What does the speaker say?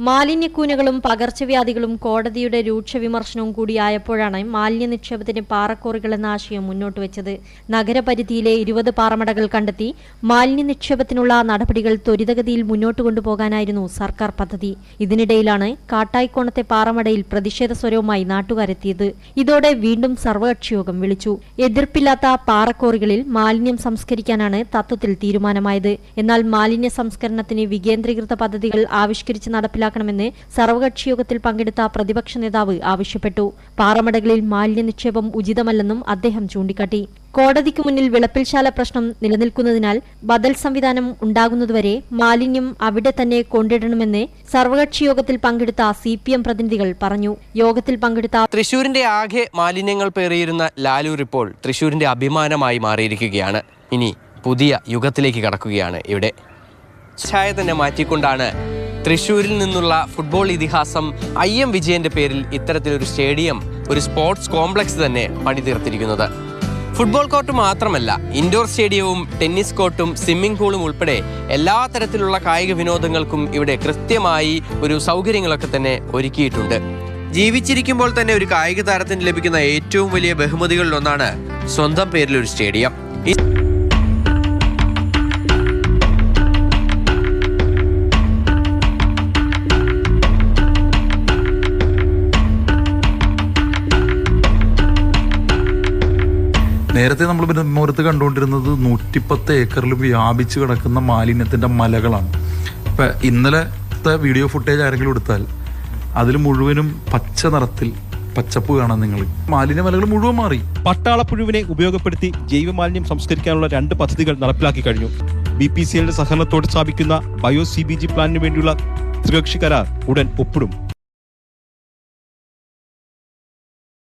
മാലിന്യക്കൂനകളും പകർച്ചവ്യാധികളും കോടതിയുടെ രൂക്ഷ വിമർശനവും കൂടിയായപ്പോഴാണ് മാലിന്യ നിക്ഷേപത്തിന് പാറക്കോറികൾ എന്ന ആശയം മുന്നോട്ട് വെച്ചത്. നഗരപരിധിയിലെ 20 പാറമടകൾ കണ്ടെത്തി മാലിന്യ നിക്ഷേപത്തിനുള്ള നടപടികൾ ത്വരിതഗതിയിൽ മുന്നോട്ട് കൊണ്ടുപോകാനായിരുന്നു സർക്കാർ പദ്ധതി. ഇതിനിടയിലാണ് കാട്ടായിക്കോണത്തെ പാറമടയിൽ പ്രതിഷേധ സ്വരവുമായി നാട്ടുകാരെത്തിയത്. ഇതോടെ വീണ്ടും സർവകക്ഷിയോഗം വിളിച്ചു. എതിർപ്പില്ലാത്ത പാറക്കോറികളിൽ മാലിന്യം സംസ്കരിക്കാനാണ് തത്വത്തിൽ തീരുമാനമായത്. എന്നാൽ മാലിന്യ സംസ്കരണത്തിന് വികേന്ദ്രീകൃത പദ്ധതികൾ ആവിഷ്കരിച്ച് നടപ്പിലാക്കണമെന്ന് സർവകക്ഷിയോഗത്തിൽ പങ്കെടുത്ത പ്രതിപക്ഷ നേതാവ് ആവശ്യപ്പെട്ടു. പാറമടകളിൽ മാലിന്യ നിക്ഷേപം ഉചിതമല്ലെന്നും അദ്ദേഹം ചൂണ്ടിക്കാട്ടി. കോടതിക്ക് മുന്നിൽ വിളപ്പിൽശാല പ്രശ്നം നിലനിൽക്കുന്നതിനാൽ ബദൽ സംവിധാനം ഉണ്ടാകുന്നതുവരെ മാലിന്യം അവിടെ തന്നെ കൊണ്ടിടണമെന്ന് സർവകക്ഷിയോഗത്തിൽ പങ്കെടുത്ത CPM പ്രതിനിധികൾ പറഞ്ഞു. യോഗത്തിൽ പങ്കെടുത്ത തൃശൂരിന്റെ ആകെ മാലിന്യങ്ങൾ പേറിയിരുന്ന ലാലൂർ ഇപ്പോൾ തൃശൂരിന്റെ അഭിമാനമായി മാറിയിരിക്കുകയാണ്. ഇനി പുതിയ യുഗത്തിലേക്ക് കടക്കുകയാണ്. ഇവിടെ ഛായ തന്നെ മാറ്റിക്കൊണ്ടാണ് തൃശൂരിൽ നിന്നുള്ള ഫുട്ബോൾ ഇതിഹാസം IM വിജയന്റെ പേരിൽ ഇത്തരത്തിലൊരു സ്റ്റേഡിയം, ഒരു സ്പോർട്സ് കോംപ്ലക്സ് തന്നെ പണിതീർത്തിരിക്കുന്നത്. ഫുട്ബോൾ കോർട്ട് മാത്രമല്ല, ഇൻഡോർ സ്റ്റേഡിയവും ടെന്നീസ് കോർട്ടും സ്വിമ്മിംഗ് പൂളും ഉൾപ്പെടെ എല്ലാ തരത്തിലുള്ള കായിക വിനോദങ്ങൾക്കും ഇവിടെ കൃത്യമായി ഒരു സൗകര്യങ്ങളൊക്കെ തന്നെ ഒരുക്കിയിട്ടുണ്ട്. ജീവിച്ചിരിക്കുമ്പോൾ തന്നെ ഒരു കായിക താരത്തിന് ലഭിക്കുന്ന ഏറ്റവും വലിയ ബഹുമതികളിലൊന്നാണ് സ്വന്തം പേരിലൊരു സ്റ്റേഡിയം. നേരത്തെ നമ്മൾ ബ്രഹ്മപുരത്ത് കണ്ടുകൊണ്ടിരുന്നത് 110 ഏക്കറിൽ വ്യാപിച്ചു കിടക്കുന്ന മാലിന്യത്തിൻ്റെ മലകളാണ്. ഇപ്പം ഇന്നലത്തെ വീഡിയോ ഫുട്ടേജ് ആരെങ്കിലും എടുത്താൽ അതിൽ മുഴുവനും പച്ച നിറത്തിൽ പച്ചപ്പ് കാണാൻ നിങ്ങൾ. മാലിന്യ മലകൾ മുഴുവൻ മാറി. പട്ടാളപ്പുഴുവിനെ ഉപയോഗപ്പെടുത്തി ജൈവമാലിന്യം സംസ്കരിക്കാനുള്ള 2 പദ്ധതികൾ നടപ്പിലാക്കി കഴിഞ്ഞു. BPCLന്റെ സഹകരണത്തോടെ സ്ഥാപിക്കുന്ന BioCBG പ്ലാന്റിന് വേണ്ടിയുള്ള ത്രികക്ഷി കരാർ ഉടൻ ഒപ്പിടും.